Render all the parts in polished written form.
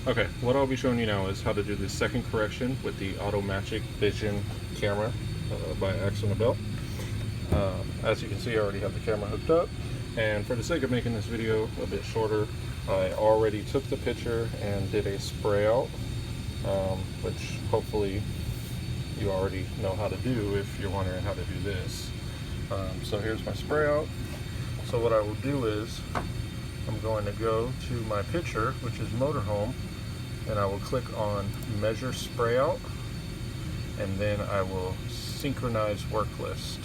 Okay, what I'll be showing you now is how to do the second correction with the Automatchic Vision camera by AkzoNobel. As you can see, I already have the camera hooked up, and for the sake of making this video a bit shorter, I already took the picture and did a spray out, which hopefully you already know how to do if you're wondering how to do this. So here's my spray out. So what I will do is I'm going to go to my picture, which is motorhome, and I will click on measure spray out, and then I will synchronize work list.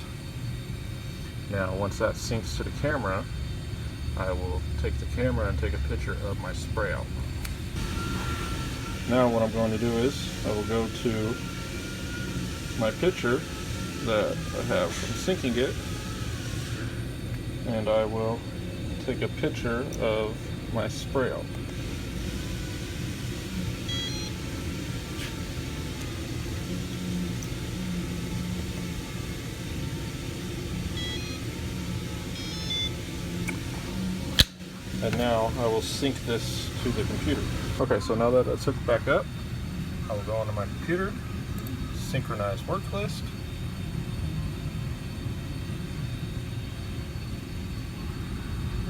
Now once that syncs to the camera, I will take the camera and take a picture of my spray out. Now what I'm going to do is I will go to my picture that I have from syncing it, and I will take a picture of my spray out. And now I will sync this to the computer. Okay, so now that it's hooked back up, I will go onto my computer, synchronize work list,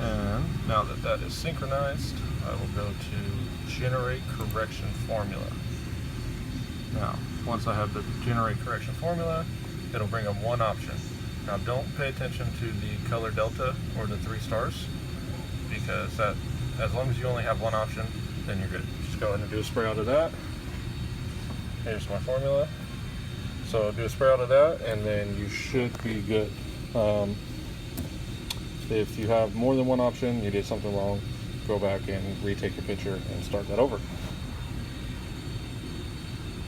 and now that that is synchronized, I will go to generate correction formula. Now, once I have the generate correction formula, it'll bring up one option. Now don't pay attention to the color delta or the 3 stars, because that, as long as you only have one option, then you're good. Just go ahead and do a spray out of that. Here's my formula. So do a spray out of that, and then you should be good. If you have more than one option, you did something wrong, go back and retake your picture and start that over.